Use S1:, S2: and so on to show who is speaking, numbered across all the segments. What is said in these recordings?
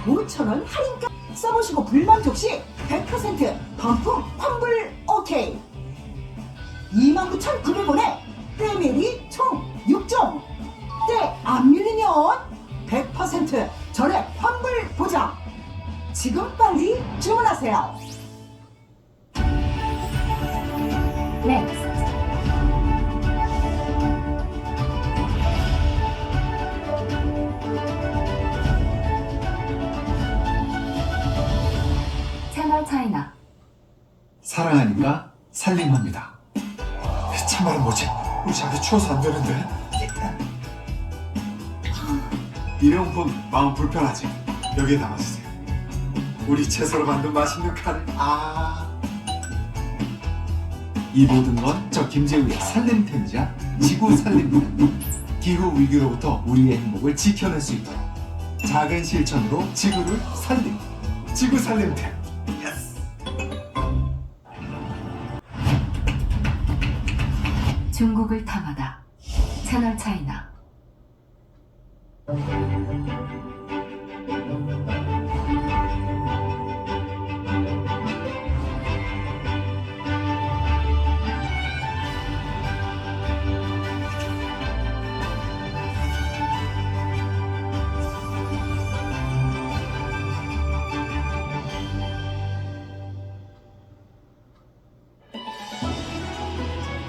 S1: 5,000원 할인가 써보시고 불만족 시 100% 반품 환불 오케이. 29,900원에 때밀이 총 6종. 때 안 밀리면 100% 전액 환불 보장. 지금 빨리 주문하세요.
S2: Next. 채널 차이나.
S3: 사랑하니까 살림합니다.
S4: 참말은 뭐지? 우리 자기 추워서 안 되는데.
S3: 일회용품 마음 불편하지? 여기에 담아주세요. 우리 채소로 만든 맛있는 카레. 이 모든 건 저 김재우의 살림템이자 지구 살림템. 기후 위기로부터 우리의 행복을 지켜낼 수 있도록 작은 실천으로 지구를 살림. 지구 살림템. 예스.
S2: 중국을 탐하다. 채널 차이나.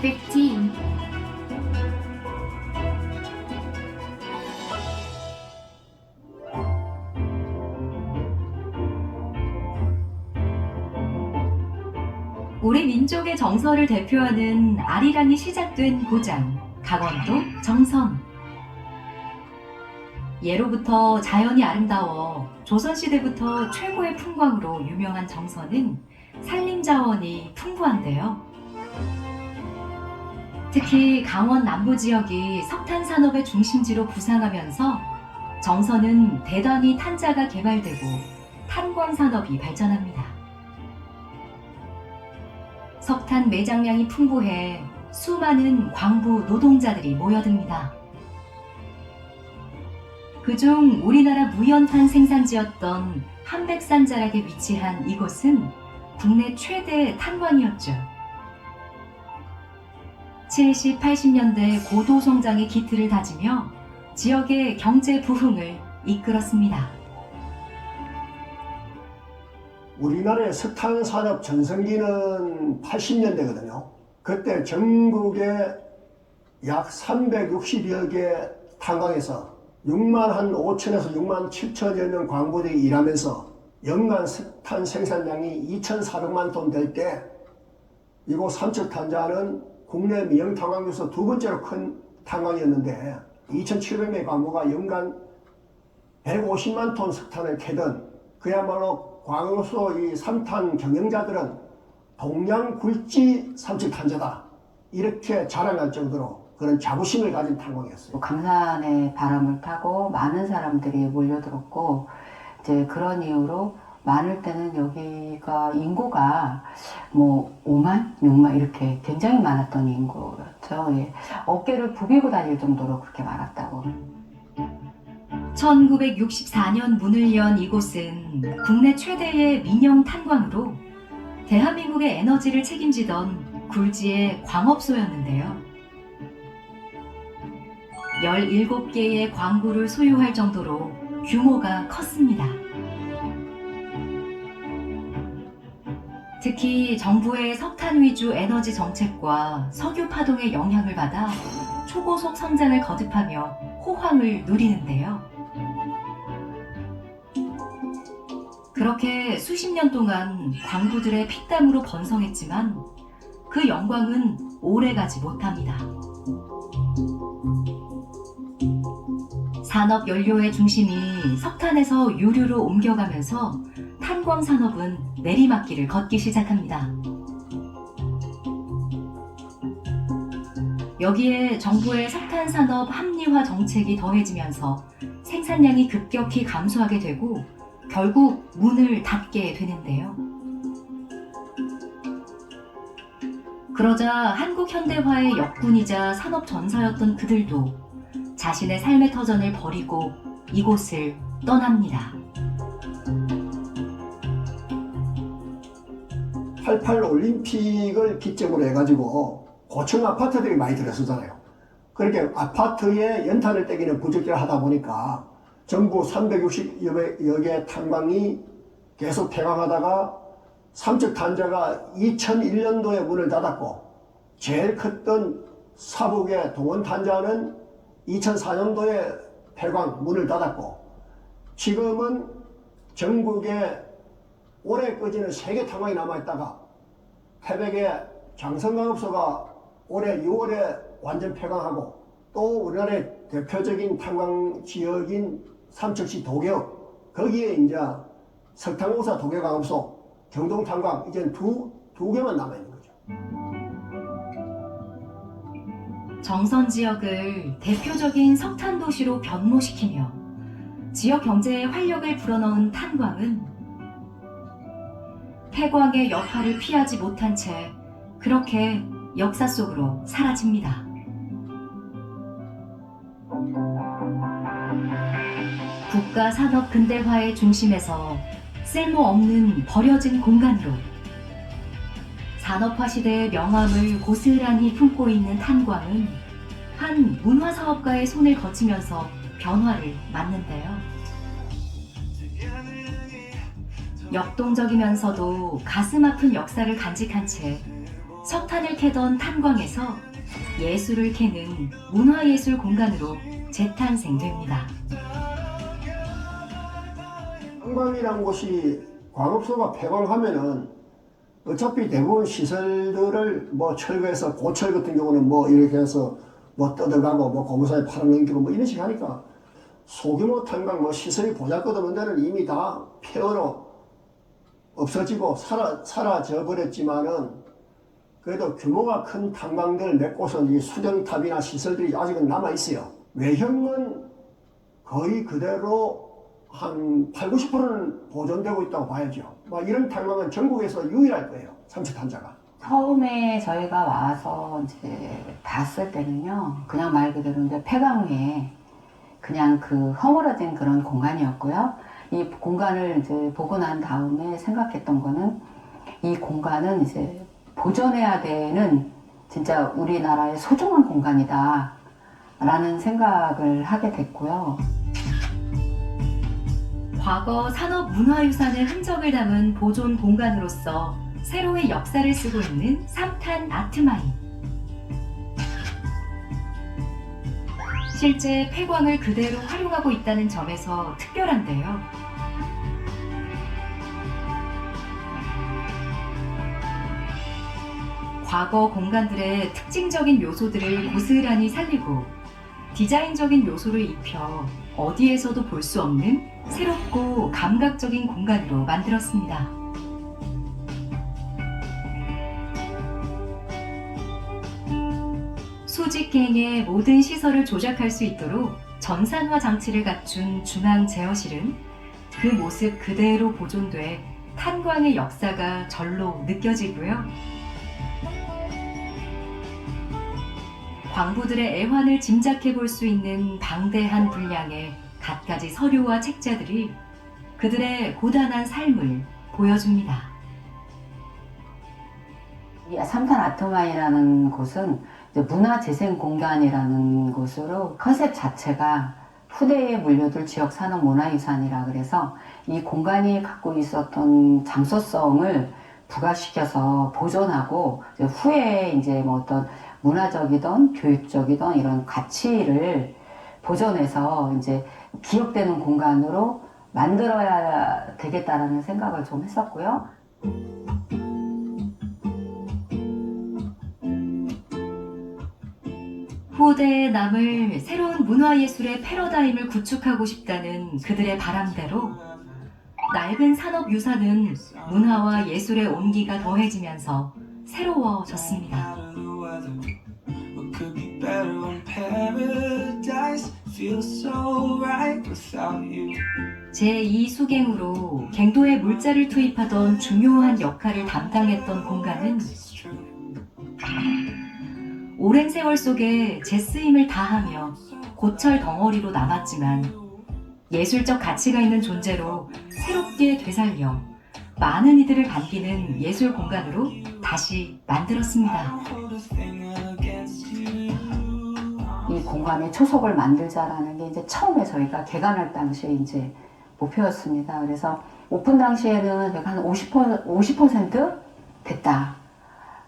S2: Fifteen. 우리 민족의 정서를 대표하는 아리랑이 시작된 고장, 강원도 정선. 예로부터 자연이 아름다워 조선시대부터 최고의 풍광으로 유명한 정선은 산림자원이 풍부한데요. 특히 강원 남부 지역이 석탄 산업의 중심지로 부상하면서 정선은 대단히 탄자가 개발되고 탄광 산업이 발전합니다. 석탄 매장량이 풍부해 수많은 광부 노동자들이 모여듭니다. 그중 우리나라 무연탄 생산지였던 한백산 자락에 위치한 이곳은 국내 최대 탄광이었죠. 70, 80년대 고도 성장의 기틀을 다지며 지역의 경제 부흥을 이끌었습니다.
S5: 우리나라의 석탄 산업 전성기는 80년대거든요. 그때 전국에 약 360여 개 탄광에서 6만 한 5천에서 6만 7천여 명 광부들이 일하면서 연간 석탄 생산량이 2,400만 톤 될 때 이곳 삼척탄자는 국내 미영 탄광 중에서 두 번째로 큰 탄광이었는데 2,700명의 광부가 연간 150만 톤 석탄을 캐던 그야말로 광소 이 삼탄 경영자들은 동양 굴지 삼척탄자다 이렇게 자랑할 정도로 그런 자부심을 가진 탄광이었어요.
S6: 강산의 바람을 타고 많은 사람들이 몰려들었고 이제 그런 이유로 많을 때는 여기가 인구가 뭐 5만, 6만 이렇게 굉장히 많았던 인구였죠. 예. 어깨를 부비고 다닐 정도로 그렇게 많았다고.
S2: 1964년 문을 연 이곳은 국내 최대의 민영 탄광으로 대한민국의 에너지를 책임지던 굴지의 광업소였는데요. 17개의 광구를 소유할 정도로 규모가 컸습니다. 특히 정부의 석탄 위주 에너지 정책과 석유 파동의 영향을 받아 초고속 성장을 거듭하며 호황을 누리는데요. 그렇게 수십 년 동안 광부들의 피땀으로 번성했지만 그 영광은 오래가지 못합니다. 산업 연료의 중심이 석탄에서 유류로 옮겨가면서 탄광 산업은 내리막길을 걷기 시작합니다. 여기에 정부의 석탄 산업 합리화 정책이 더해지면서 생산량이 급격히 감소하게 되고 결국 문을 닫게 되는데요. 그러자 한국 현대화의 역군이자 산업 전사였던 그들도 자신의 삶의 터전을 버리고 이곳을 떠납니다.
S5: 88 올림픽을 기점으로 해가지고 고층 아파트들이 많이 들어서잖아요. 그렇게 아파트에 연탄을 떼기는 부적절을 하다 보니까 전부 360여 개 탄광이 계속 폐광하다가 삼척 단자가 2001년도에 문을 닫았고 제일 컸던 사북의 동원 단자는 2004년도에 폐광 문을 닫았고 지금은 전국에 올해 꺼지는 3개 탄광이 남아있다가 태백의 장성광업소가 올해 6월에 완전 폐광하고 또 우리나라의 대표적인 탄광 지역인 삼척시 도계업 거기에 이제 석탄공사 도계광업소 경동탄광 이제 두 개만 남아있는 거죠.
S2: 정선 지역을 대표적인 석탄 도시로 변모시키며 지역 경제에 활력을 불어넣은 탄광은 폐광의 여파를 피하지 못한 채 그렇게 역사 속으로 사라집니다. 국가 산업 근대화의 중심에서 쓸모없는 버려진 공간으로 산업화 시대의 명암을 고스란히 품고 있는 탄광은 한 문화사업가의 손을 거치면서 변화를 맞는데요. 역동적이면서도 가슴 아픈 역사를 간직한 채 석탄을 캐던 탄광에서 예술을 캐는 문화예술 공간으로 재탄생됩니다.
S5: 탄광이라는 곳이 광업소가 폐광하면은 어차피 대부분 시설들을 뭐 철거해서 고철 같은 경우는 뭐 이렇게 해서 뭐 뜯어가고 뭐 공사에 팔아넘기고 뭐 이런 식으로 하니까 소규모 탄광 뭐 시설이 보잘것없는 데는 이미 다 폐허로 없어지고 사라져 버렸지만은 그래도 규모가 큰 탄광들 몇 곳은 이 수정탑이나 시설들이 아직은 남아 있어요. 외형은 거의 그대로 한 8, 90%는 보존되고 있다고 봐야죠. 뭐 이런 탄광은 전국에서 유일할 거예요. 삼척 탄자가.
S6: 처음에 저희가 와서 이제 봤을 때는요, 그냥 말 그대로 이제 폐광위에 그냥 그 허물어진 그런 공간이었고요. 이 공간을 이제 보고 난 다음에 생각했던 거는 이 공간은 이제 보존해야 되는 진짜 우리나라의 소중한 공간이다 라는 생각을 하게 됐고요.
S2: 과거 산업문화유산의 흔적을 담은 보존 공간으로서 새로의 역사를 쓰고 있는 삼탄 아트마인. 실제 폐광을 그대로 활용하고 있다는 점에서 특별한데요. 과거 공간들의 특징적인 요소들을 고스란히 살리고 디자인적인 요소를 입혀 어디에서도 볼 수 없는 새롭고 감각적인 공간으로 만들었습니다. 수직갱의 모든 시설을 조작할 수 있도록 전산화 장치를 갖춘 중앙 제어실은 그 모습 그대로 보존돼 탄광의 역사가 절로 느껴지고요. 광부들의 애환을 짐작해 볼 수 있는 방대한 분량의 갖가지 서류와 책자들이 그들의 고단한 삶을 보여줍니다.
S6: 이 삼탄 아트마인이라는 곳은 이제 문화재생공간이라는 곳으로 컨셉 자체가 후대에 물려줄 지역 산업 문화유산이라 그래서 이 공간이 갖고 있었던 장소성을 부각시켜서 보존하고 이제 후에 이제 뭐 어떤 문화적이든 교육적이든 이런 가치를 보존해서 이제 기억되는 공간으로 만들어야 되겠다라는 생각을 좀 했었고요.
S2: 후대에 남을 새로운 문화예술의 패러다임을 구축하고 싶다는 그들의 바람대로 낡은 산업유산은 문화와 예술의 온기가 더해지면서 새로워졌습니다. 제2수갱으로 갱도에 물자를 투입하던 중요한 역할을 담당했던 공간은 오랜 세월 속에 제 쓰임을 다하며 고철 덩어리로 남았지만 예술적 가치가 있는 존재로 새롭게 되살려 많은 이들을 반기는 예술 공간으로 다시 만들었습니다.
S6: 이 공간에 초석을 만들자라는 게 이제 처음에 저희가 개관할 당시에 이제 목표였습니다. 그래서 오픈 당시에는 제가 한 50% 됐다.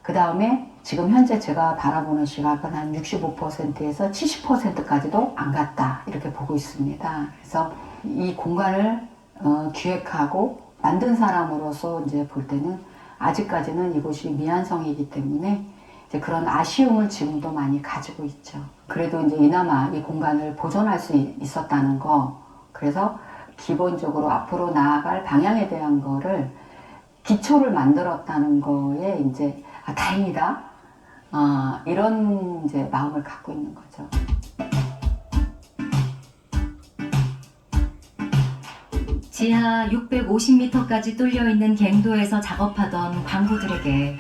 S6: 그 다음에 지금 현재 제가 바라보는 시각은 한 65%에서 70%까지도 안 갔다. 이렇게 보고 있습니다. 그래서 이 공간을 기획하고 만든 사람으로서 이제 볼 때는 아직까지는 이곳이 미완성이기 때문에 이제 그런 아쉬움을 지금도 많이 가지고 있죠. 그래도 이제 이나마 이 공간을 보존할 수 있었다는 거, 그래서 기본적으로 앞으로 나아갈 방향에 대한 거를 기초를 만들었다는 거에 이제 다행이다. 이런 이제 마음을 갖고 있는 거죠.
S2: 지하 650m까지 뚫려 있는 갱도에서 작업하던 광부들에게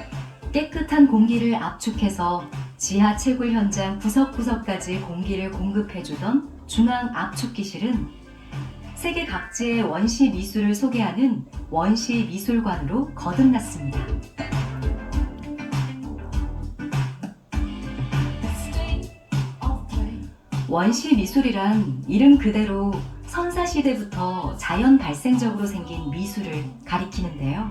S2: 깨끗한 공기를 압축해서 지하 채굴 현장 구석구석까지 공기를 공급해주던 중앙 압축기실은 세계 각지의 원시 미술을 소개하는 원시 미술관으로 거듭났습니다. 원시 미술이란 이름 그대로 선사시대부터 자연 발생적으로 생긴 미술을 가리키는데요.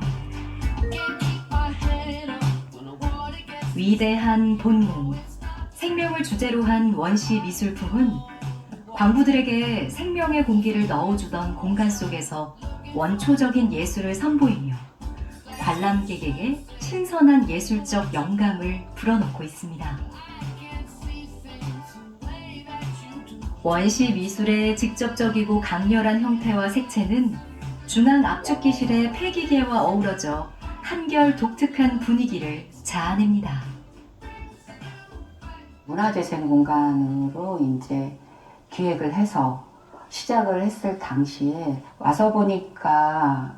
S2: 위대한 본능, 생명을 주제로 한 원시 미술품은 광부들에게 생명의 공기를 넣어주던 공간 속에서 원초적인 예술을 선보이며 관람객에게 신선한 예술적 영감을 불어넣고 있습니다. 원시 미술의 직접적이고 강렬한 형태와 색채는 중앙 압축기실의 폐기계와 어우러져 한결 독특한 분위기를 자아냅니다.
S6: 문화재생 공간으로 이제 기획을 해서 시작을 했을 당시에 와서 보니까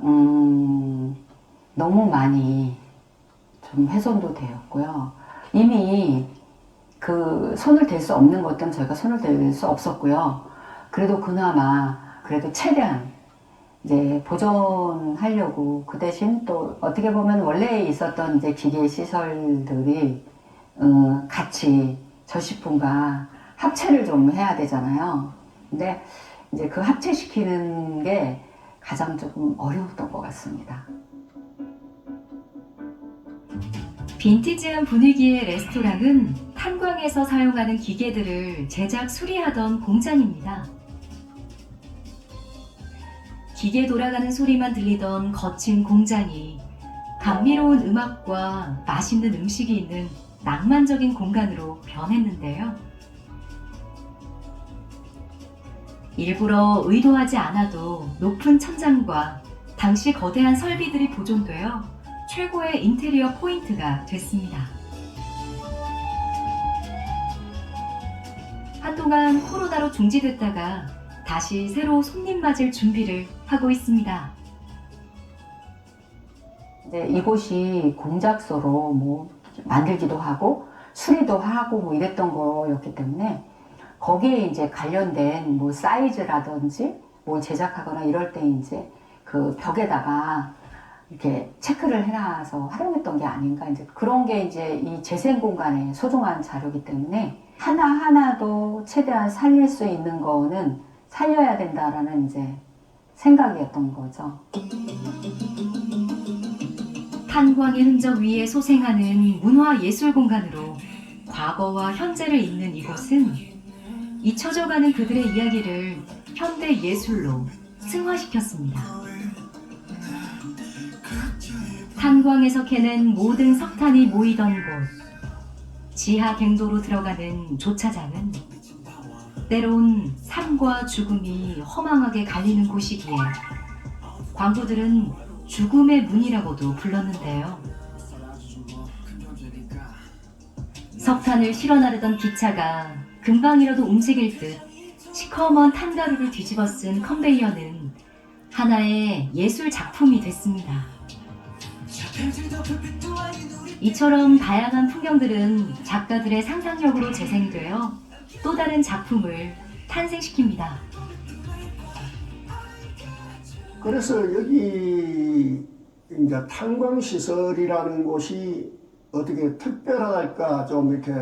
S6: 너무 많이 좀 훼손도 되었고요. 이미 그 손을 댈 수 없는 것들은 저희가 손을 댈 수 없었고요. 그래도 그나마 그래도 최대한 이제 보존하려고, 그 대신 또 어떻게 보면 원래 있었던 이제 기계 시설들이 같이 전시품과 합체를 좀 해야 되잖아요. 근데 이제 그 합체시키는 게 가장 조금 어려웠던 것 같습니다.
S2: 빈티지한 분위기의 레스토랑은 탄광에서 사용하는 기계들을 제작 수리하던 공장입니다. 기계 돌아가는 소리만 들리던 거친 공장이 감미로운 음악과 맛있는 음식이 있는 낭만적인 공간으로 변했는데요. 일부러 의도하지 않아도 높은 천장과 당시 거대한 설비들이 보존되어 최고의 인테리어 포인트가 됐습니다. 한동안 코로나로 중지됐다가 다시 새로 손님 맞을 준비를 하고 있습니다.
S6: 이제 이곳이 공작소로 뭐 만들기도 하고 수리도 하고 뭐 이랬던 거였기 때문에 거기에 이제 관련된 뭐 사이즈라든지 뭘 제작하거나 이럴 때 이제 그 벽에다가 이렇게 체크를 해놔서 활용했던 게 아닌가, 이제 그런 게 이제 이 재생 공간의 소중한 자료이기 때문에 하나하나도 최대한 살릴 수 있는 거는 살려야 된다라는 이제 생각이었던 거죠.
S2: 탄광의 흔적 위에 소생하는 문화예술 공간으로 과거와 현재를 잇는 이곳은 잊혀져가는 그들의 이야기를 현대 예술로 승화시켰습니다. 탄광에서 캐낸 모든 석탄이 모이던 곳, 지하 갱도로 들어가는 조차장은 때론 삶과 죽음이 허망하게 갈리는 곳이기에 광부들은 죽음의 문이라고도 불렀는데요. 석탄을 실어 나르던 기차가 금방이라도 움직일 듯 시커먼 탄가루를 뒤집어 쓴 컨베이어는 하나의 예술 작품이 됐습니다. 이처럼 다양한 풍경들은 작가들의 상상력으로 재생되어 또 다른 작품을 탄생시킵니다.
S5: 그래서 여기 이제 탄광시설이라는 곳이 어떻게 특별하달까 좀 이렇게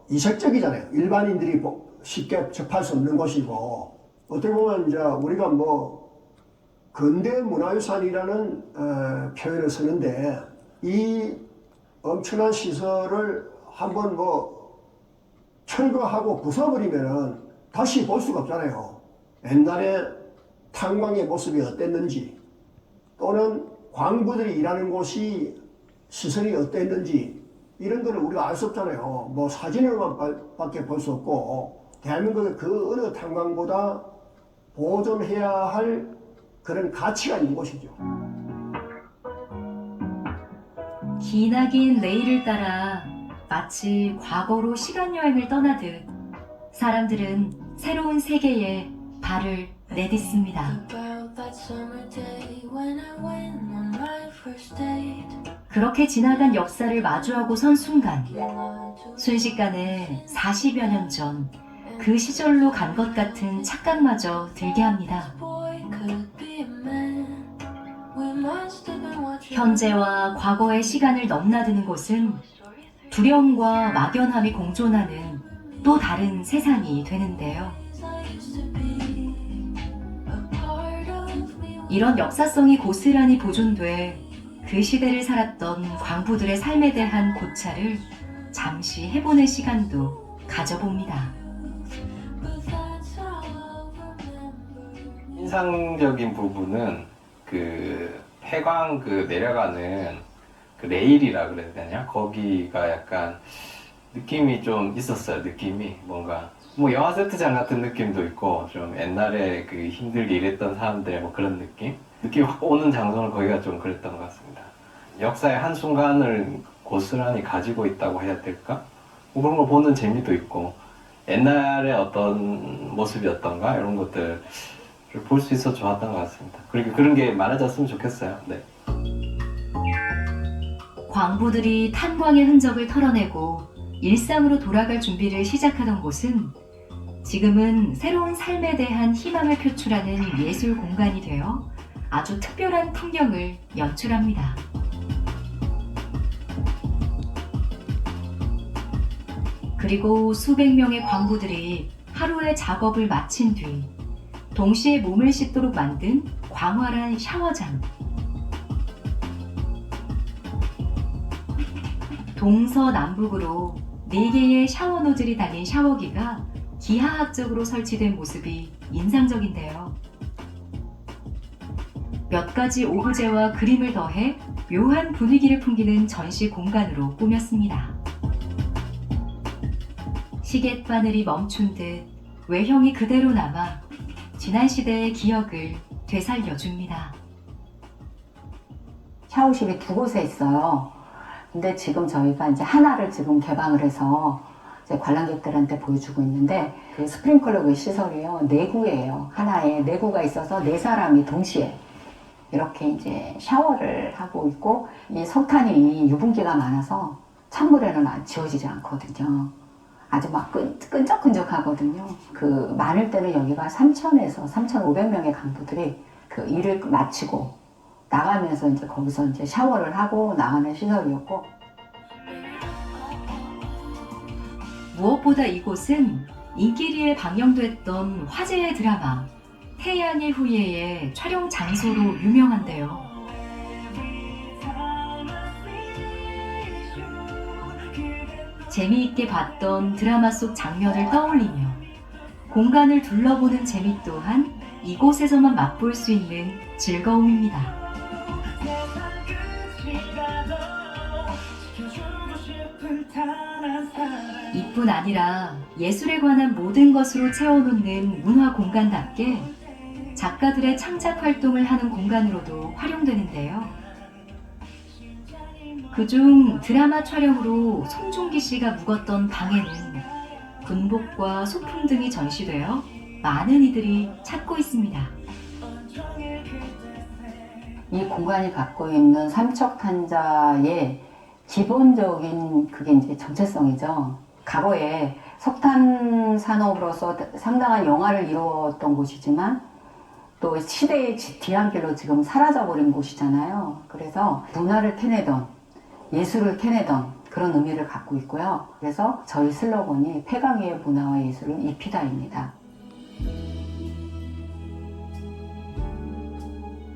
S5: 이색적이잖아요. 일반인들이 쉽게 접할 수 없는 곳이고 어떻게 보면 이제 우리가 뭐 근대 문화유산이라는 표현을 쓰는데 이 엄청난 시설을 한번 뭐 철거하고 부숴버리면은 다시 볼 수가 없잖아요. 옛날에 탄광의 모습이 어땠는지 또는 광부들이 일하는 곳이 시설이 어땠는지 이런 거를 우리가 알 수 없잖아요. 뭐 사진으로만 밖에 볼 수 없고 대한민국의 그 어느 탄광보다 보존해야 할 그런 가치가 있는 곳이죠.
S2: 기나긴 레일을 따라 마치 과거로 시간여행을 떠나듯 사람들은 새로운 세계에 발을 내딛습니다. 그렇게 지나간 역사를 마주하고 선 순간 순식간에 40여 년 전 그 시절로 간 것 같은 착각마저 들게 합니다. 현재와 과거의 시간을 넘나드는 곳은 두려움과 막연함이 공존하는 또 다른 세상이 되는데요. 이런 역사성이 고스란히 보존돼 그 시대를 살았던 광부들의 삶에 대한 고찰을 잠시 해보는 시간도 가져봅니다.
S7: 인상적인 부분은 그 폐광 그 내려가는 그 레일이라 그래야 되냐? 거기가 약간 느낌이 좀 있었어요. 느낌이 뭔가 뭐 영화 세트장 같은 느낌도 있고 좀 옛날에 그 힘들게 일했던 사람들의 뭐 그런 느낌이 확 오는 장소는 거기가 좀 그랬던 것 같습니다. 역사의 한 순간을 고스란히 가지고 있다고 해야 될까? 뭐 그런 걸 보는 재미도 있고 옛날에 어떤 모습이었던가 이런 것들을 볼 수 있어 좋았던 것 같습니다. 그리고 그런 게 많아졌으면 좋겠어요. 네.
S2: 광부들이 탄광의 흔적을 털어내고 일상으로 돌아갈 준비를 시작하던 곳은 지금은 새로운 삶에 대한 희망을 표출하는 예술 공간이 되어 아주 특별한 풍경을 연출합니다. 그리고 수백 명의 광부들이 하루의 작업을 마친 뒤 동시에 몸을 씻도록 만든 광활한 샤워장. 동서남북으로 4개의 샤워 노즐이 달린 샤워기가 기하학적으로 설치된 모습이 인상적인데요. 몇 가지 오브제와 그림을 더해 묘한 분위기를 풍기는 전시 공간으로 꾸몄습니다. 시계바늘이 멈춘 듯 외형이 그대로 남아 지난 시대의 기억을 되살려줍니다.
S6: 샤워실이 2곳에 있어요. 근데 지금 저희가 이제 하나를 지금 개방을 해서 이제 관람객들한테 보여주고 있는데 그 스프링클러 그 시설이요. 4구예요. 하나에 4구가 있어서 4사람이 동시에 이렇게 이제 샤워를 하고 있고 이 석탄이 유분기가 많아서 찬물에는 지워지지 않거든요. 아주 막 끈적끈적하거든요. 그 많을 때는 여기가 3,000에서 3,500명의 강부들이 그 일을 마치고 나가면서 이제 거기서 이제 샤워를 하고 나가는 시설이었고
S2: 무엇보다 이곳은 인기리에 방영됐던 화제의 드라마 태양의 후예의 촬영 장소로 유명한데요. 재미있게 봤던 드라마 속 장면을 떠올리며 공간을 둘러보는 재미 또한 이곳에서만 맛볼 수 있는 즐거움입니다. 이뿐 아니라 예술에 관한 모든 것으로 채워놓는 문화 공간답게 작가들의 창작 활동을 하는 공간으로도 활용되는데요. 그중 드라마 촬영으로 송중기 씨가 묵었던 방에는 군복과 소품 등이 전시되어 많은 이들이 찾고 있습니다.
S6: 이 공간이 갖고 있는 삼척탄자의 기본적인 그게 이제 정체성이죠. 과거에 석탄 산업으로서 상당한 영화를 이루었던 곳이지만 또 시대의 뒤안길로 지금 사라져버린 곳이잖아요. 그래서 문화를 캐내던, 예술을 캐내던 그런 의미를 갖고 있고요. 그래서 저희 슬로건이 폐광의 문화와 예술은 입히다입니다.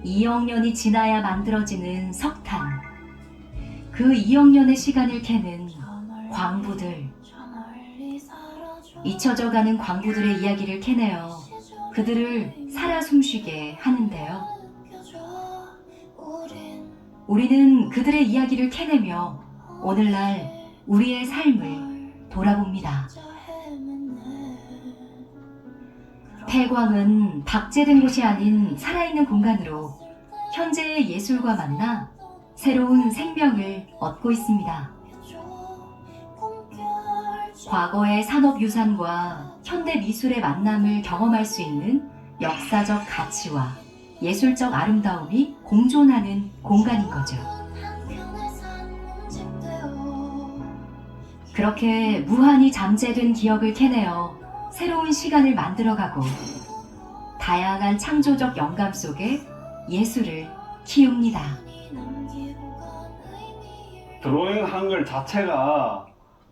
S2: 2억 년이 지나야 만들어지는 석탄. 그 2억 년의 시간을 캐는 광부들. 잊혀져가는 광부들의 이야기를 캐내어 그들을 살아 숨쉬게 하는데요. 우리는 그들의 이야기를 캐내며 오늘날 우리의 삶을 돌아봅니다. 폐광은 박제된 곳이 아닌 살아있는 공간으로 현재의 예술과 만나 새로운 생명을 얻고 있습니다. 과거의 산업유산과 현대 미술의 만남을 경험할 수 있는 역사적 가치와 예술적 아름다움이 공존하는 공간인 거죠. 그렇게 무한히 잠재된 기억을 캐내어 새로운 시간을 만들어가고 다양한 창조적 영감 속에 예술을 키웁니다.
S8: 드로잉 한 걸 자체가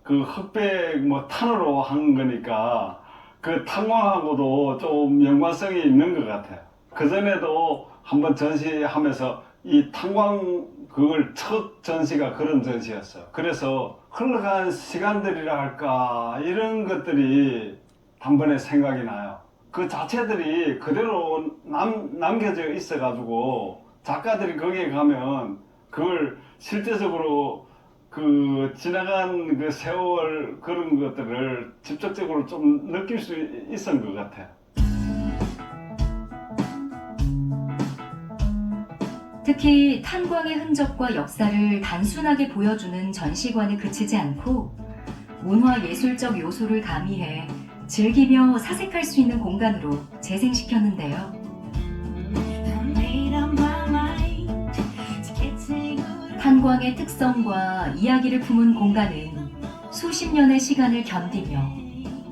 S8: 그 흑백 탄으로 한 거니까 그 탄광하고도 좀 연관성이 있는 것 같아요. 그전에도 한번 전시하면서 이 탄광 그걸 첫 전시가 그런 전시였어요. 그래서 흘러간 시간들이라 할까 이런 것들이 단번에 생각이 나요. 그 자체들이 그대로 남겨져 있어 가지고 작가들이 거기에 가면 그걸 실제적으로 그 지나간 그 세월 그런 것들을 직접적으로 좀 느낄 수 있었던 것 같아요.
S2: 특히 탄광의 흔적과 역사를 단순하게 보여주는 전시관에 그치지 않고 문화예술적 요소를 가미해 즐기며 사색할 수 있는 공간으로 재생시켰는데요. 탄광의 특성과 이야기를 품은 공간은 수십 년의 시간을 견디며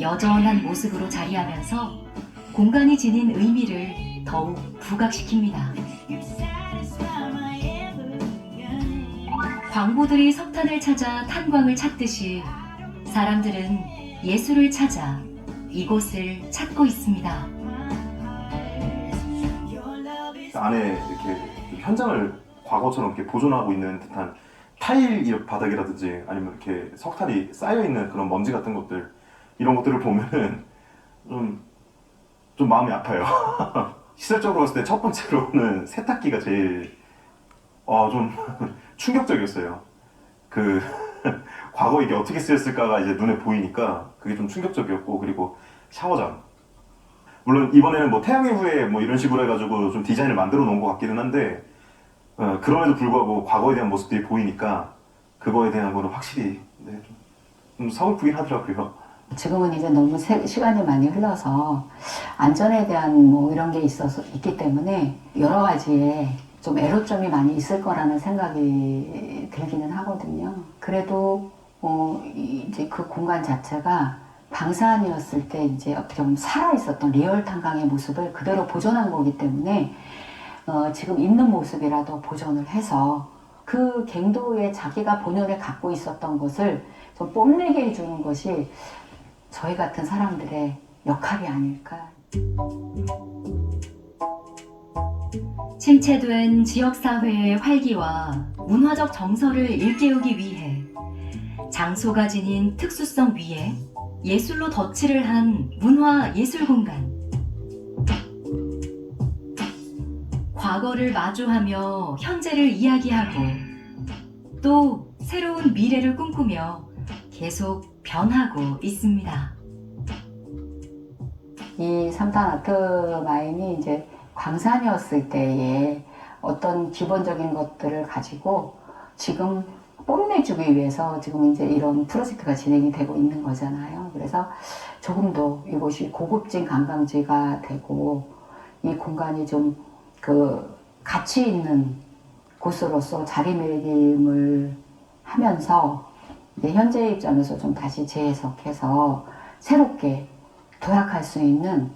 S2: 여전한 모습으로 자리하면서 공간이 지닌 의미를 더욱 부각시킵니다. 광부들이 석탄을 찾아 탄광을 찾듯이 사람들은 예술을 찾아 이곳을 찾고 있습니다.
S9: 안에 이렇게 현장을 과거처럼 이렇게 보존하고 있는 듯한 타일 바닥이라든지 아니면 이렇게 석탄이 쌓여있는 그런 먼지 같은 것들 이런 것들을 보면은 좀 마음이 아파요. 시설적으로 봤을 때 첫 번째로는 세탁기가 제일 좀 충격적이었어요. 그 과거에 이게 어떻게 쓰였을까가 이제 눈에 보이니까 그게 좀 충격적이었고, 그리고 샤워장. 물론 이번에는 뭐 태양의 후예 뭐 이런 식으로 해가지고 좀 디자인을 만들어 놓은 것 같기는 한데 그럼에도 불구하고 과거에 대한 모습들이 보이니까 그거에 대한 거는 확실히 좀 서글프긴 하더라고요.
S6: 지금은 이제 너무 시간이 많이 흘러서 안전에 대한 뭐 이런 게 있기 때문에 여러 가지의 좀 애로점이 많이 있을 거라는 생각이 들기는 하거든요. 그래도 이제 그 공간 자체가 방산이었을 때 이제 좀 살아 있었던 리얼 탄광의 모습을 그대로 보존한 거기 때문에 지금 있는 모습이라도 보존을 해서 그 갱도에 자기가 본연에 갖고 있었던 것을 좀 뽐내게 해주는 것이 저희 같은 사람들의 역할이 아닐까.
S2: 침체된 지역사회의 활기와 문화적 정서를 일깨우기 위해 장소가 지닌 특수성 위에 예술로 덧칠을 한 문화예술공간. 과거를 마주하며 현재를 이야기하고 또 새로운 미래를 꿈꾸며 계속 변하고 있습니다.
S6: 이 3탄 아트마인이 이제 광산이었을 때의 어떤 기본적인 것들을 가지고 지금 뽐내주기 위해서 지금 이제 이런 프로젝트가 진행이 되고 있는 거잖아요. 그래서 조금 더 이곳이 고급진 관광지가 되고 이 공간이 좀 그 가치 있는 곳으로서 자리매김을 하면서 현재의 입장에서 좀 다시 재해석해서 새롭게 도약할 수 있는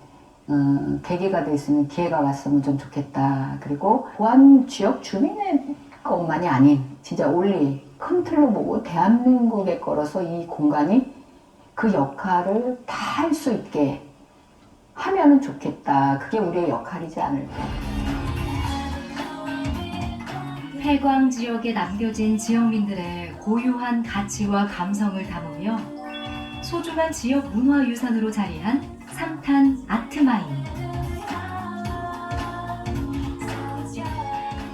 S6: 계기가 돼 있으면 기회가 왔으면 좀 좋겠다. 그리고 보안 지역 주민의 것만이 아닌 진짜 올리 큰 틀로 보고 대한민국에 걸어서 이 공간이 그 역할을 다 할 수 있게 하면은 좋겠다. 그게 우리의 역할이지 않을까.
S2: 폐광 지역에 남겨진 지역민들의 고유한 가치와 감성을 담으며 소중한 지역 문화유산으로 자리한 삼탄 아트마인.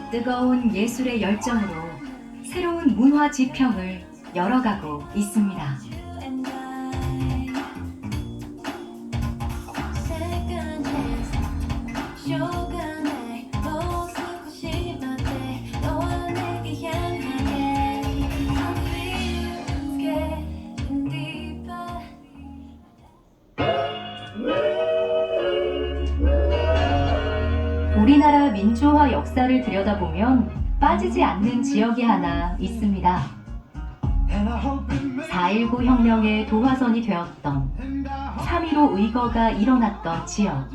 S2: 뜨거운 예술의 열정으로 새로운 문화 지평을 열어가고 있습니다. 우리나라 민주화 역사를 들여다보면 빠지지 않는 지역이 하나 있습니다. 4.19 혁명의 도화선이 되었던 3.15 의거가 일어났던 지역.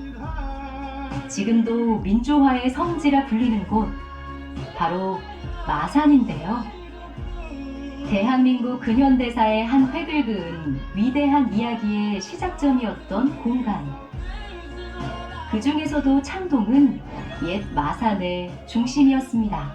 S2: 지금도 민주화의 성지라 불리는 곳, 바로 마산인데요. 대한민국 근현대사의 한 획을 그은 위대한 이야기의 시작점이었던 공간. 그 중에서도 창동은 옛 마산의 중심이었습니다.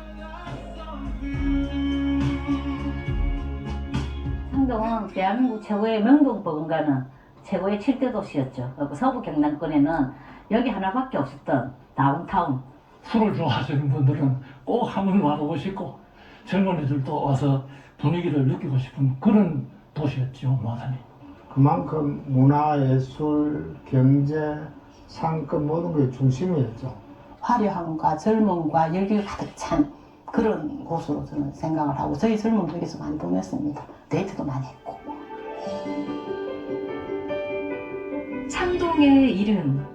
S10: 창동은 대한민국 최고의 명동 버금가는 최고의 7대 도시였죠. 그리고 서부 경남권에는 여기 하나밖에 없었던 다운타운.
S11: 술을 좋아하시는 분들은 꼭 한번 와보고 싶고 젊은이들도 와서 분위기를 느끼고 싶은 그런 도시였죠, 마산이.
S12: 그만큼 문화, 예술, 경제, 상권 모든 게 중심이었죠.
S6: 화려함과 젊음과 열기가 가득 찬 그런 곳으로 저는 생각을 하고 저희 젊음도 여기서 많이 보냈습니다. 데이트도 많이 했고.
S2: 창동의 이름,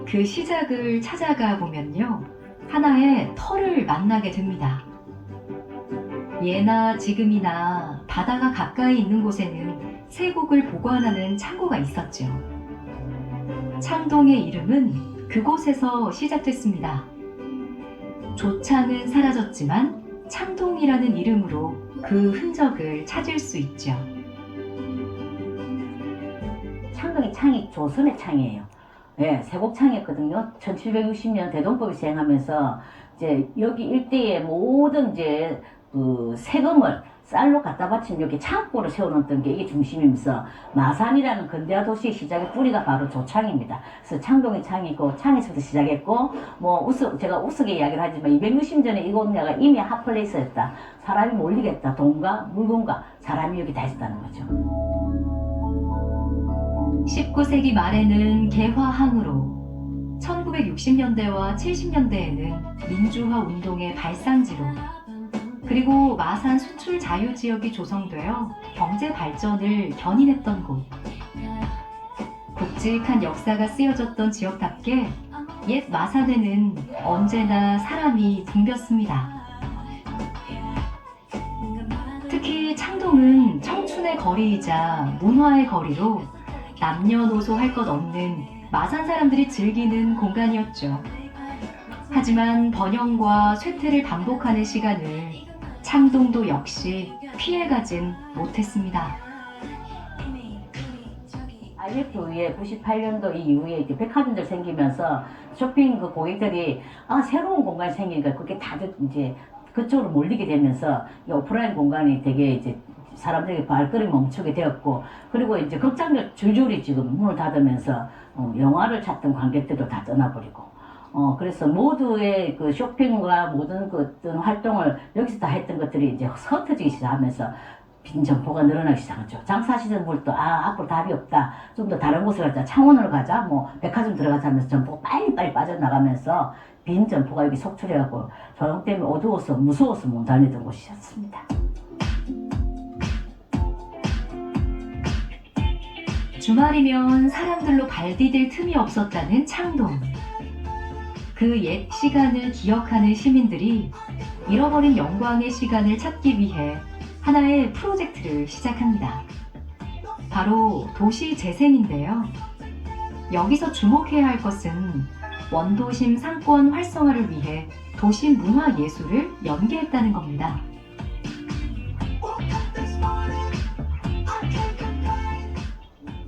S2: 그 시작을 찾아가 보면요, 하나의 터를 만나게 됩니다. 예나 지금이나 바다가 가까이 있는 곳에는 쇠국을 보관하는 창고가 있었죠. 창동의 이름은 그곳에서 시작됐습니다. 조창은 사라졌지만 창동이라는 이름으로 그 흔적을 찾을 수 있죠.
S10: 창동의 창이 조선의 창이에요. 예, 세곡창이었거든요. 1760년 대동법이 시행하면서 이제 여기 일대의 모든 이제 그 세금을 쌀로 갖다 바친 여기 창고를 세워놓던 게 이게 중심이면서 마산이라는 근대화 도시의 시작의 뿌리가 바로 조창입니다. 그래서 창동의 창이고 창에서부터 시작했고 뭐 제가 우스개 이야기를 하지만 260년에 이곳내가 이미 핫플레이스였다. 사람이 몰리겠다. 돈과 물건과 사람이 여기 다 있었다는 거죠.
S2: 19세기 말에는 개화항으로, 1960년대와 70년대에는 민주화 운동의 발상지로, 그리고 마산 수출 자유지역이 조성되어 경제 발전을 견인했던 곳. 굵직한 역사가 쓰여졌던 지역답게 옛 마산에는 언제나 사람이 붐볐습니다. 특히 창동은 청춘의 거리이자 문화의 거리로 남녀노소 할 것 없는 마산 사람들이 즐기는 공간이었죠. 하지만 번영과 쇠퇴를 반복하는 시간을 창동도 역시 피해가진 못했습니다.
S10: IMF 이후에 98년도 이후에 이제 백화점들 생기면서 쇼핑 그 고객들이 새로운 공간이 생기니까 그게 다들 이제 그쪽으로 몰리게 되면서 이 오프라인 공간이 되게 이제 사람들에게 발걸음이 멈추게 되었고, 그리고 이제 극장들 줄줄이 지금 문을 닫으면서 영화를 찾던 관객들도 다 떠나버리고, 그래서 모두의 그 쇼핑과 모든 그 어떤 활동을 여기서 다 했던 것들이 이제 흩어지기 시작하면서 빈 점포가 늘어나기 시작하죠. 장사하시는 분도 앞으로 답이 없다. 좀 더 다른 곳을 가자. 창원으로 가자. 뭐 백화점 들어가자 하면서 점포가 빨리빨리 빠져나가면서 빈 점포가 여기 속출해갖고 조용 때문에 어두워서 무서워서 못 다니던 곳이었습니다.
S2: 주말이면 사람들로 발디딜 틈이 없었다는 창동. 그 옛 시간을 기억하는 시민들이 잃어버린 영광의 시간을 찾기 위해 하나의 프로젝트를 시작합니다. 바로 도시 재생인데요. 여기서 주목해야 할 것은 원도심 상권 활성화를 위해 도심 문화 예술을 연계했다는 겁니다.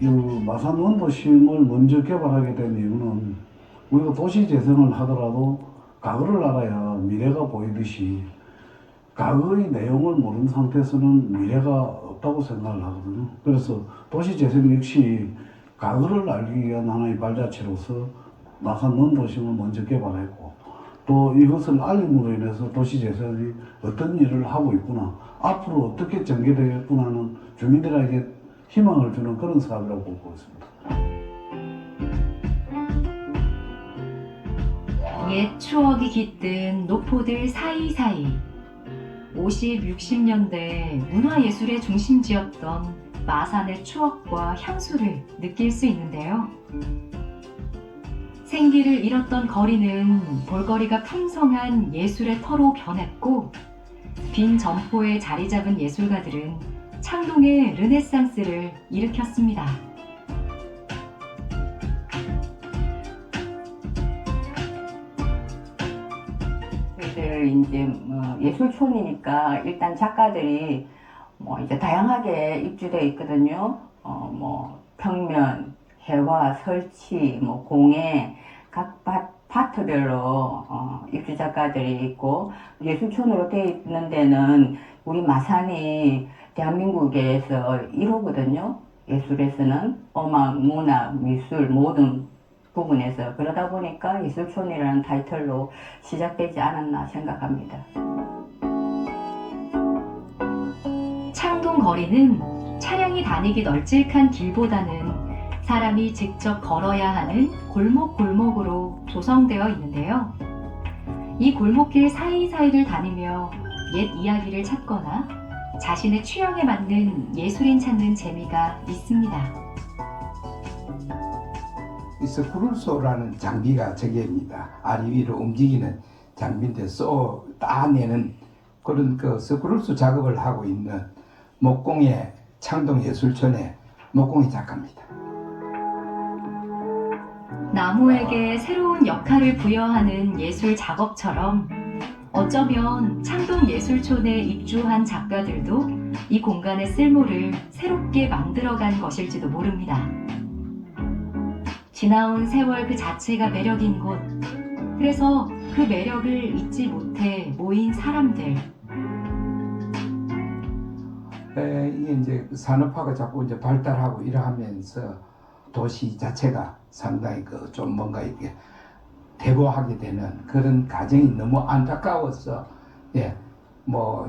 S13: 이 마산 원도심을 먼저 개발하게 된 이유는 우리가 도시 재생을 하더라도 과거를 알아야 미래가 보이듯이 과거의 내용을 모르는 상태에서는 미래가 없다고 생각을 하거든요. 그래서 도시 재생 역시 과거를 알기 위한 하나의 발자취로서 마산 원도심을 먼저 개발했고, 또 이것을 알림으로 인해서 도시 재생이 어떤 일을 하고 있구나, 앞으로 어떻게 전개되겠구나 하는 주민들에게 희망을 주는 그런 사업이라고 보고 있습니다.
S2: 옛 추억이 깃든 노포들 사이사이 50, 60년대 문화예술의 중심지였던 마산의 추억과 향수를 느낄 수 있는데요. 생기를 잃었던 거리는 볼거리가 풍성한 예술의 터로 변했고, 빈 점포에 자리 잡은 예술가들은 창동의 르네상스를 일으켰습니다.
S6: 저희들 이제 예술촌이니까 일단 작가들이 이제 다양하게 입주되어 있거든요. 평면, 해화, 설치, 공예, 각 파트별로 입주 작가들이 있고, 예술촌으로 되어 있는 데는 우리 마산이 대한민국에서 1호거든요. 예술에서는 음악, 문화, 미술 모든 부분에서. 그러다 보니까 예술촌이라는 타이틀로 시작되지 않았나 생각합니다.
S2: 창동 거리는 차량이 다니기 널찍한 길보다는 사람이 직접 걸어야 하는 골목골목으로 조성되어 있는데요. 이 골목길 사이사이를 다니며 옛 이야기를 찾거나 자신의 취향에 맞는 예술인 찾는 재미가 있습니다.
S14: 이 스크롤소라는 장비가 저게입니다. 아래 위로 움직이는 장비인데 따내는 그런 스크롤소 작업을 하고 있는 목공의 창동예술촌의 목공의 작가입니다.
S2: 나무에게 새로운 역할을 부여하는 예술 작업처럼 어쩌면 창동예술촌에 입주한 작가들도 이 공간의 쓸모를 새롭게 만들어간 것일지도 모릅니다. 지나온 세월 그 자체가 매력인 곳, 그래서 그 매력을 잊지 못해 모인 사람들.
S14: 이게 이제 산업화가 자꾸 이제 발달하고 이러하면서 도시 자체가 상당히 좀 뭔가 이렇게 퇴보하게 되는 그런 과정이 너무 안타까워서,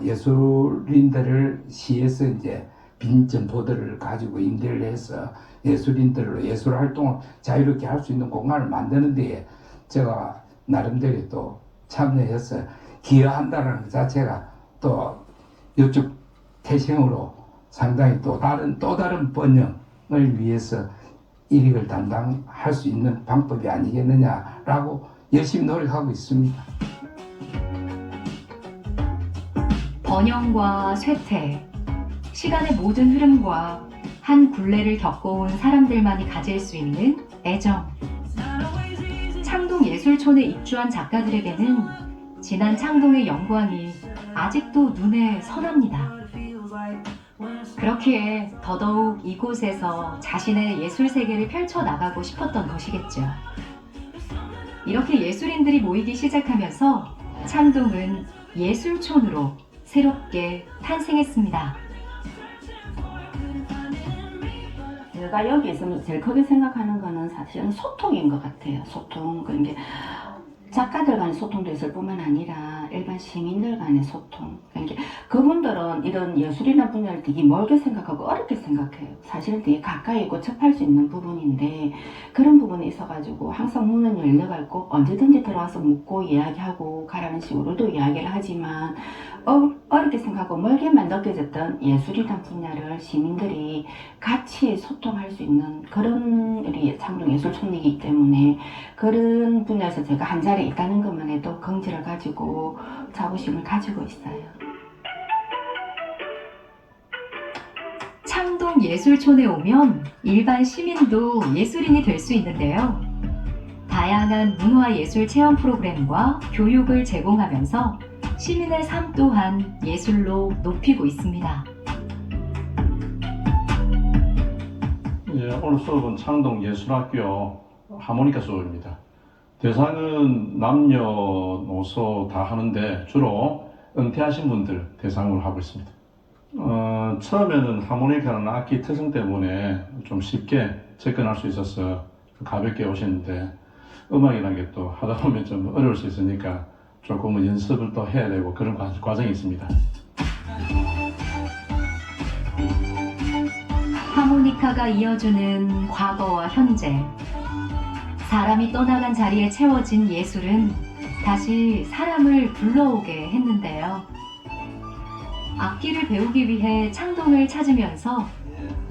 S14: 예술인들을 시에서 이제 빈 점포들을 가지고 임대를 해서 예술인들로 예술 활동을 자유롭게 할 수 있는 공간을 만드는 데에 제가 나름대로 또 참여해서 기여한다는 것 자체가 또 이쪽 태생으로 상당히 또 다른 번영을 위해서 일익을 담당할 수 있는 방법이 아니겠느냐라고 열심히 노력하고 있습니다.
S2: 번영과 쇠퇴, 시간의 모든 흐름과 한 굴레를 겪어온 사람들만이 가질 수 있는 애정. 창동예술촌에 입주한 작가들에게는 지난 창동의 영광이 아직도 눈에 선합니다. 그렇기에 더더욱 이곳에서 자신의 예술 세계를 펼쳐나가고 싶었던 것이겠죠. 이렇게 예술인들이 모이기 시작하면서 창동은 예술촌으로 새롭게 탄생했습니다.
S6: 제가 여기 있으면 제일 크게 생각하는 거는 사실은 소통인 것 같아요. 소통. 그러니까 작가들 간의 소통도 있을 뿐만 아니라 일반 시민들 간의 소통. 그러니까 그분들은 이런 예술이나 분야를 되게 멀게 생각하고 어렵게 생각해요. 사실은 되게 가까이 있고 접할 수 있는 부분인데, 그런 부분이 있어가지고 항상 문은 열려가 있고 언제든지 들어와서 묻고 이야기하고 가라는 식으로도 이야기를 하지만, 어렵게 생각하고 멀게만 느껴졌던 예술이란 분야를 시민들이 같이 소통할 수 있는 그런 우리 창동예술촌이기 때문에, 그런 분야에서 제가 한 자리에 있다는 것만 해도 긍지를 가지고 자부심을 가지고 있어요.
S2: 창동 예술촌에 오면 일반 시민도 예술인이 될 수 있는데요. 다양한 문화예술 체험 프로그램과 교육을 제공하면서 시민의 삶 또한 예술로 높이고 있습니다.
S15: 오늘 수업은 창동예술학교 하모니카 수업입니다. 대상은 남녀노소 다 하는데 주로 은퇴하신 분들 대상으로 하고 있습니다. 처음에는 하모니카는 악기 특성 때문에 좀 쉽게 접근할 수 있어서 가볍게 오셨는데 음악이라는 게 또 하다 보면 좀 어려울 수 있으니까 조금은 연습을 또 해야 되고 그런 과정이 있습니다.
S2: 하모니카가 이어주는 과거와 현재. 사람이 떠나간 자리에 채워진 예술은 다시 사람을 불러오게 했는데요. 악기를 배우기 위해 창동을 찾으면서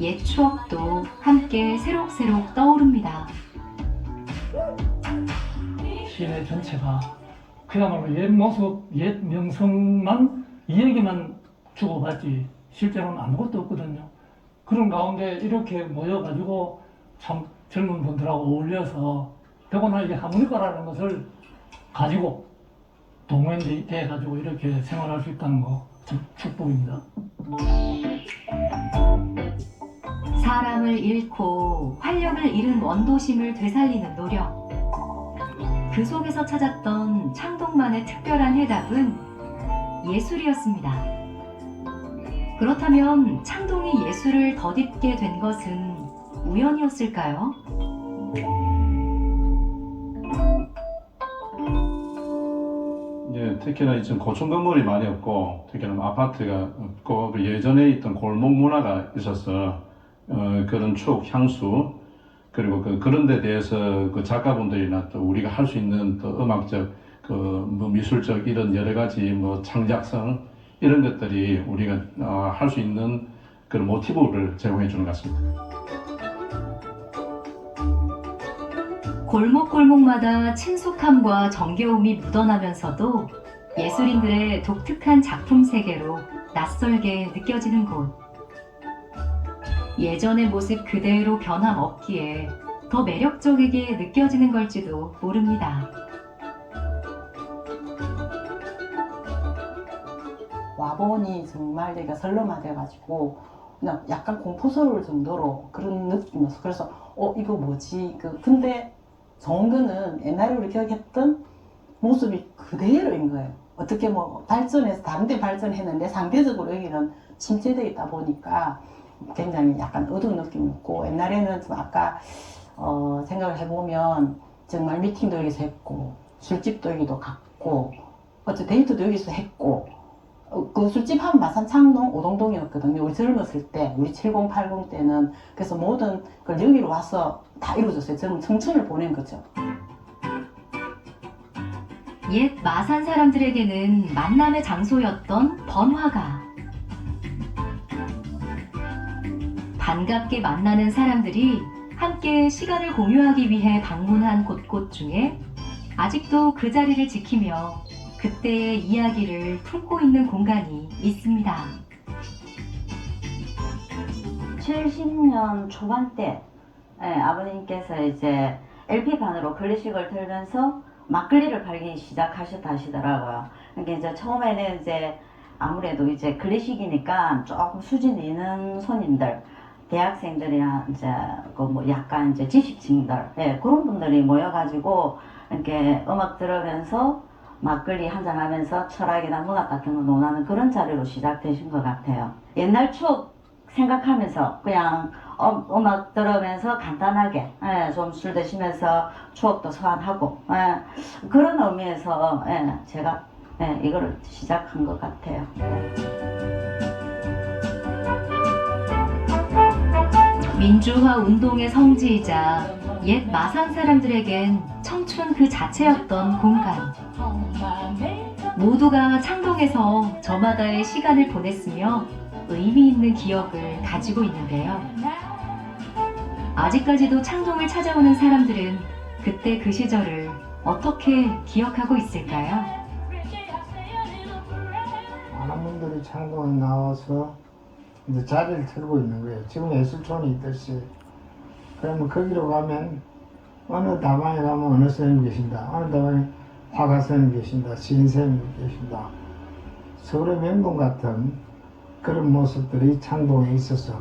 S2: 옛 추억도 함께 새록새록 떠오릅니다.
S11: 시내 전체가 그야말로 옛 모습, 옛 명성만 이 얘기만 주고받지 실제로는 아무것도 없거든요. 그런 가운데 이렇게 모여가지고 참 젊은 분들하고 어울려서 더구나 이게 하모니카라는 것을 가지고 동호인돼가지고 이렇게 생활할 수 있다는 거 참 축복입니다.
S2: 사람을 잃고 활력을 잃은 원도심을 되살리는 노력. 그 속에서 찾았던 창동만의 특별한 해답은 예술이었습니다. 그렇다면 창동이 예술을 덧입게 된 것은 우연이었을까요?
S15: 특히나 지금 고층 건물이 많이 없고 특히나 아파트가 없고 예전에 있던 골목 문화가 있어서 그런 추억 향수 그리고 그런 데 대해서 그 작가분들이나 또 우리가 할 수 있는 또 음악적 뭐 미술적 이런 여러 가지 뭐 창작성 이런 것들이 우리가 할 수 있는 그런 모티브를 제공해 주는 것 같습니다.
S2: 골목골목마다 친숙함과 정겨움이 묻어나면서도 예술인들의 독특한 작품 세계로 낯설게 느껴지는 곳. 예전의 모습 그대로 변함없기에 더 매력적이게 느껴지는 걸지도 모릅니다.
S16: 와보니 정말 내가 설레맞아가지고 그냥 약간 공포스러울 정도로 그런 느낌이었어. 그래서 이거 뭐지? 근데 좋은 거는 옛날에 우리 기억했던 모습이 그대로인 거예요. 어떻게 뭐 발전해서 다른 데 발전했는데 상대적으로 여기는 침체되어 있다 보니까 굉장히 약간 어두운 느낌이었고 옛날에는 좀 아까 생각을 해보면 정말 미팅도 여기서 했고 술집도 여기도 갔고 데이트도 여기서 했고 그 술집 하면 마산 창동 오동동이었거든요. 우리 젊었을 때 우리 70, 80 때는 그래서 모든 걸 여기로 와서 다 이루어졌어요. 젊은 청춘을 보낸 거죠.
S2: 옛 마산 사람들에게는 만남의 장소였던 번화가. 반갑게 만나는 사람들이 함께 시간을 공유하기 위해 방문한 곳곳 중에 아직도 그 자리를 지키며 그때의 이야기를 품고 있는 공간이 있습니다.
S10: 70년 초반 때 아버님께서 이제 LP판으로 클래식을 틀면서 막걸리를 팔기 시작하셨다 하시더라고요. 그러니까 이제 처음에는 이제 아무래도 이제 클래식이니까 조금 수준 있는 손님들, 대학생들이나 이제 그 뭐 약간 이제 지식층들, 그런 분들이 모여가지고 이렇게 음악 들으면서 막걸리 한잔 하면서 철학이나 문학 같은 거 논하는 그런 자리로 시작되신 것 같아요. 옛날 추억 생각하면서 그냥 음악 들으면서 간단하게 좀 술 드시면서 추억도 소환하고 그런 의미에서 제가 이거를 시작한 것 같아요.
S2: 민주화 운동의 성지이자 옛 마산 사람들에겐 청춘 그 자체였던 공간. 모두가 창동에서 저마다의 시간을 보냈으며 의미 있는 기억을 가지고 있는데요. 아직까지도 창동을 찾아오는 사람들은 그때 그 시절을 어떻게 기억하고 있을까요?
S12: 많은 분들이 창동에 나와서 이제 자리를 틀고 있는 거예요. 지금 예술촌이 있듯이. 그러면 거기로 가면 어느 다방에 가면 어느 선생님 계신다. 어느 다방에 화가 선생님 계신다. 시인 선생님 계신다. 서울의 명동 같은 그런 모습들이 창동에 있어서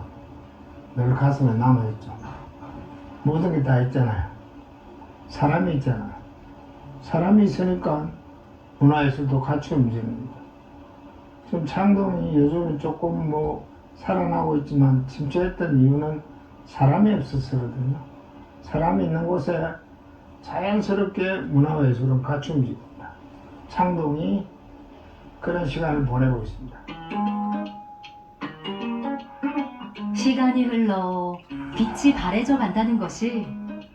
S12: 늘 가슴에 남아있죠. 모든 게 다 있잖아요. 사람이 있잖아요. 사람이 있으니까 문화예술도 같이 움직입니다. 지금 창동이 요즘은 조금 살아나고 있지만 침체했던 이유는 사람이 없어서거든요. 사람이 있는 곳에 자연스럽게 문화와 예술은 같이 움직입니다. 창동이 그런 시간을 보내고 있습니다.
S2: 시간이 흘러 빛이 바래져 간다는 것이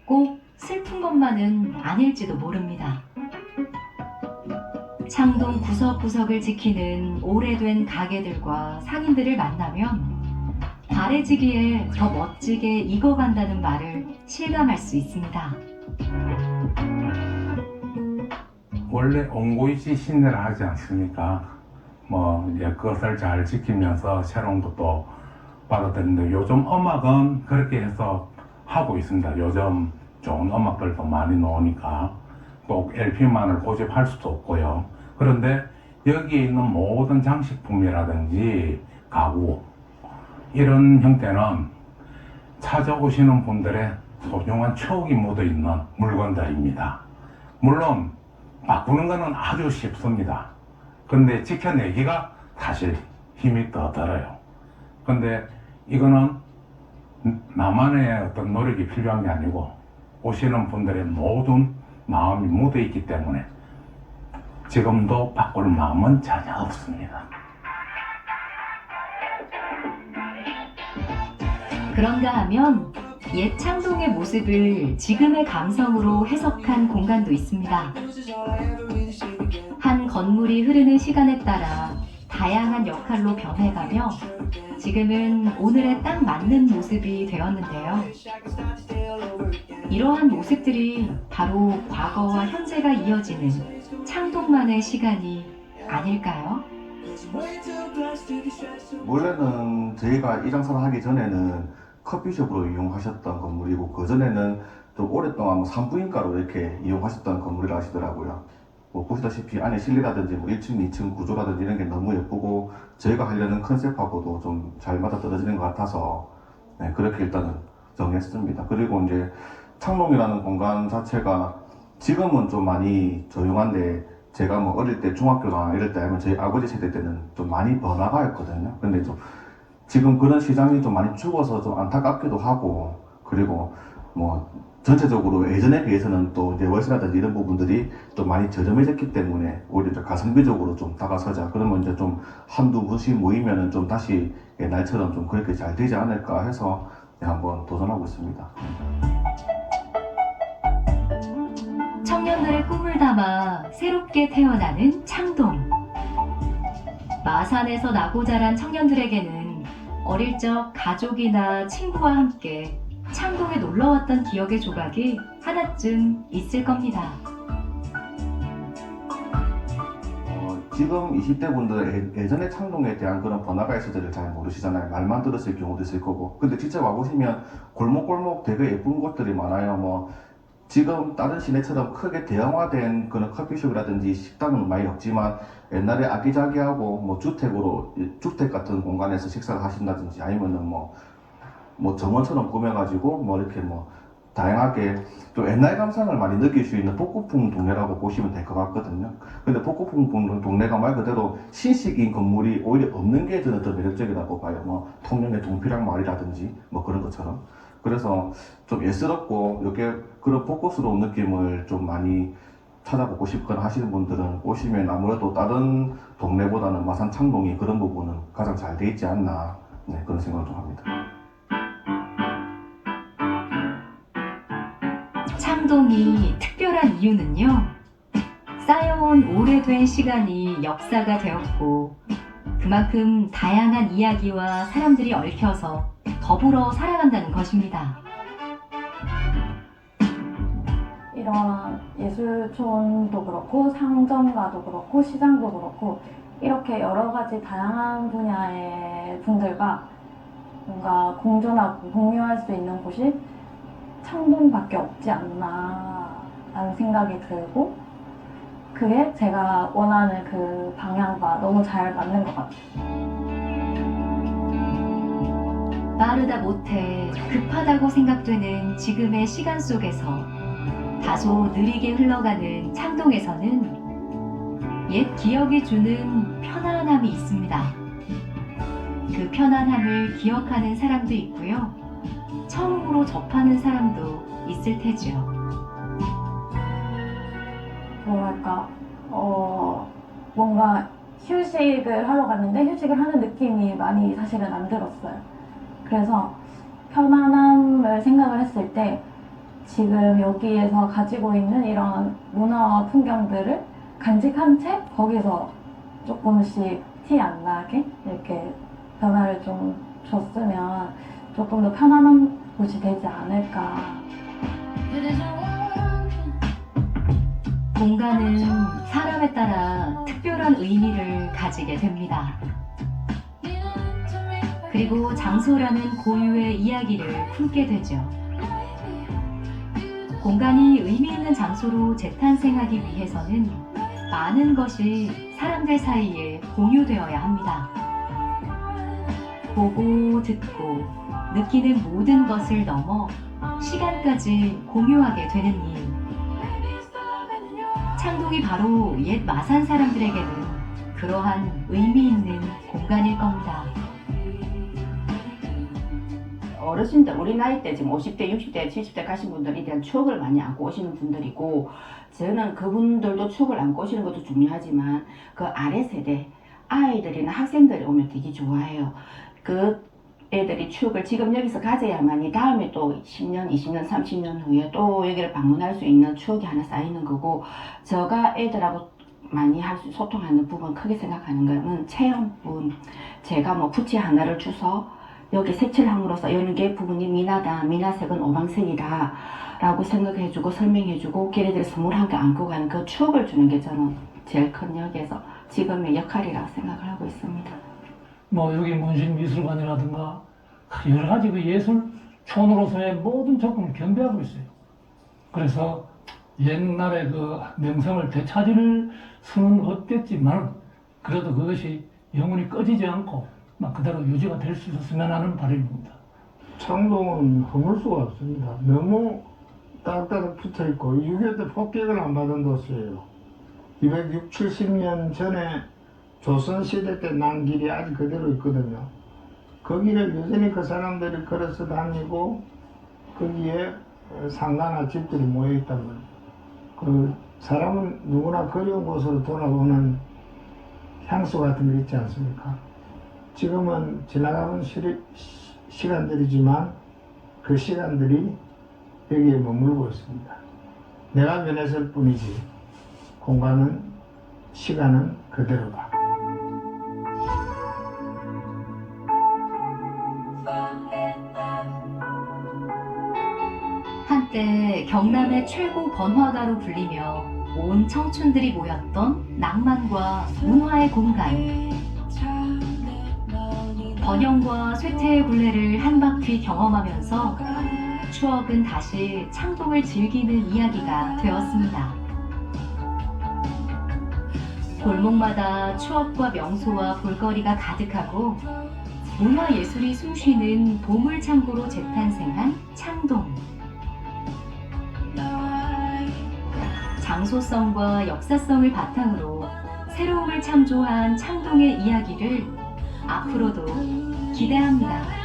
S2: 꼭 슬픈 것만은 아닐지도 모릅니다. 창동 구석구석을 지키는 오래된 가게들과 상인들을 만나면 바래지기에 더 멋지게 익어간다는 말을 실감할 수 있습니다.
S17: 원래 온고이시 신내를 하지 않습니까? 그것을 잘 지키면서 새로운 것도 받아들이는데 요즘 음악은 그렇게 해서 하고 있습니다. 요즘 좋은 음악들도 많이 나오니까 꼭 LP만을 고집할 수도 없고요. 그런데 여기에 있는 모든 장식품이라든지 가구 이런 형태는 찾아오시는 분들의 소중한 추억이 묻어있는 물건들입니다. 물론 바꾸는 것은 아주 쉽습니다. 근데 지켜내기가 사실 힘이 더 들어요. 근데 이거는 나만의 어떤 노력이 필요한 게 아니고 오시는 분들의 모든 마음이 묻어있기 때문에 지금도 바꿀 마음은 전혀 없습니다.
S2: 그런가 하면 옛 창동의 모습을 지금의 감성으로 해석한 공간도 있습니다. 한 건물이 흐르는 시간에 따라 다양한 역할로 변해가며 지금은 오늘에 딱 맞는 모습이 되었는데요. 이러한 모습들이 바로 과거와 현재가 이어지는 창동만의 시간이 아닐까요?
S18: 원래는 저희가 이 장사를 하기 전에는 커피숍으로 이용하셨던 건물이고 그전에는 좀 오랫동안 산부인과로 이렇게 이용하셨던 건물이라 하시더라고요. 보시다시피 안에 실내라든지 1층, 2층 구조라든지 이런 게 너무 예쁘고 저희가 하려는 컨셉하고도 좀 잘 맞아떨어지는 것 같아서 그렇게 일단은 정했습니다. 그리고 이제 창동이라는 공간 자체가 지금은 좀 많이 조용한데 제가 어릴 때 중학교나 이럴 때 아니면 저희 아버지 세대 때는 좀 많이 번화가였거든요. 근데 좀 지금 그런 시장이 좀 많이 죽어서 좀 안타깝기도 하고 그리고 전체적으로 예전에 비해서는 또 이제 월세라든지 이런 부분들이 좀 많이 저렴해졌기 때문에 오히려 가성비적으로 좀 다가서자. 그러면 이제 좀 한두 분씩 모이면은 좀 다시 옛날처럼 좀 그렇게 잘 되지 않을까 해서 한번 도전하고 있습니다.
S2: 청년들의 꿈을 담아 새롭게 태어나는 창동. 마산에서 나고 자란 청년들에게는 어릴 적 가족이나 친구와 함께 창동에 놀러왔던 기억의 조각이 하나쯤 있을 겁니다.
S18: 지금 20대 분들 예전에 창동에 대한 그런 번화가의 시절을 잘 모르시잖아요. 말만 들었을 경우도 있을 거고. 근데 직접 와보시면 골목골목 되게 예쁜 곳들이 많아요. 지금 다른 시내처럼 크게 대형화된 그런 커피숍이라든지 식당은 많이 없지만 옛날에 아기자기하고 주택 같은 공간에서 식사를 하신다든지 아니면은 정원처럼 꾸며가지고 이렇게 다양하게 또 옛날 감성을 많이 느낄 수 있는 복고풍 동네라고 보시면 될 것 같거든요. 근데 복고풍 동네가 말 그대로 신식인 건물이 오히려 없는 게 저는 더 매력적이라고 봐요. 통영의 동피랑 마을이라든지 그런 것처럼. 그래서 좀 예스럽고 이렇게 그런 복고스러운 느낌을 좀 많이 찾아보고 싶거나 하시는 분들은 오시면 아무래도 다른 동네보다는 마산 창동이 그런 부분은 가장 잘 돼 있지 않나 그런 생각을 좀 합니다.
S2: 창동이 특별한 이유는요. 쌓여온 오래된 시간이 역사가 되었고 그만큼 다양한 이야기와 사람들이 얽혀서 더불어 살아간다는 것입니다.
S19: 이런 예술촌도 그렇고 상점가도 그렇고 시장도 그렇고 이렇게 여러 가지 다양한 분야의 분들과 뭔가 공존하고 공유할 수 있는 곳이 창동밖에 없지 않나 라는 생각이 들고, 그게 제가 원하는 그 방향과 너무 잘 맞는 것 같아요.
S2: 빠르다 못해 급하다고 생각되는 지금의 시간 속에서 다소 느리게 흘러가는 창동에서는 옛 기억이 주는 편안함이 있습니다. 그 편안함을 기억하는 사람도 있고요. 처음으로 접하는 사람도 있을 테지요.
S19: 뭐랄까, 뭔가 휴식을 하러 갔는데 휴식을 하는 느낌이 많이 사실은 안 들었어요. 그래서 편안함을 생각을 했을 때 지금 여기에서 가지고 있는 이런 문화와 풍경들을 간직한 채 거기서 조금씩 티 안 나게 이렇게 변화를 좀 줬으면 조금 더 편안한 곳이 되지 않을까.
S2: 공간은 사람에 따라 특별한 의미를 가지게 됩니다. 그리고 장소라는 고유의 이야기를 품게 되죠. 공간이 의미 있는 장소로 재탄생하기 위해서는 많은 것이 사람들 사이에 공유되어야 합니다. 보고 듣고 느끼는 모든 것을 넘어 시간까지 공유하게 되는 이유. 창동이 바로 옛 마산 사람들에게는 그러한 의미 있는 공간일 겁니다.
S20: 어르신들, 우리 나이 때 지금 50대, 60대, 70대 가신 분들에 대한 추억을 많이 안고 오시는 분들이고, 저는 그분들도 추억을 안고 오시는 것도 중요하지만 그 아래 세대 아이들이나 학생들이 오면 되게 좋아해요. 그 애들이 추억을 지금 여기서 가져야만이 다음에 또 10년, 20년, 30년 후에 또 여기를 방문할 수 있는 추억이 하나 쌓이는 거고, 제가 애들하고 많이 소통하는 부분 크게 생각하는 거는 체험분. 제가 뭐 부채 하나를 주서 여기 색칠함으로써 여는 게 부분이 미나다, 미나색은 오방색이다 라고 생각해주고 설명해주고 걔네들이 선물 한 개 안고 가는 그 추억을 주는 게 저는 제일 큰 여기에서 지금의 역할이라고 생각을 하고 있습니다.
S11: 뭐 여기 문신미술관이라든가 여러 가지 그 예술촌으로서의 모든 조건을 겸비하고 있어요. 그래서 옛날에 그 명성을 되찾을 수는 없겠지만 그래도 그것이 영원히 꺼지지 않고 막 그대로 유지가 될 수 있었으면 하는 바람입니다.
S12: 창동은 허물 수가 없습니다. 너무 딱딱 붙어 있고 6.25 때 폭격을 안 받은 도시예요. 260, 70년 전에 조선시대 때 난 길이 아직 그대로 있거든요. 거기를 여전히 그 사람들이 걸어서 다니고 거기에 상가나 집들이 모여 있단 말이에요. 그 사람은 누구나 그리운 곳으로 돌아오는 향수 같은 게 있지 않습니까? 지금은 지나가는 시간들이지만 그 시간들이 여기에 머물고 있습니다. 내가 변했을 뿐이지 공간은 시간은 그대로다.
S2: 한때 경남의 최고 번화가로 불리며 온 청춘들이 모였던 낭만과 문화의 공간. 번영과 쇠퇴의 굴레를 한 바퀴 경험하면서 추억은 다시 창동을 즐기는 이야기가 되었습니다. 골목마다 추억과 명소와 볼거리가 가득하고 문화예술이 숨쉬는 보물창고로 재탄생한 창동. 장소성과 역사성을 바탕으로 새로움을 창조한 창동의 이야기를 앞으로도 기대합니다.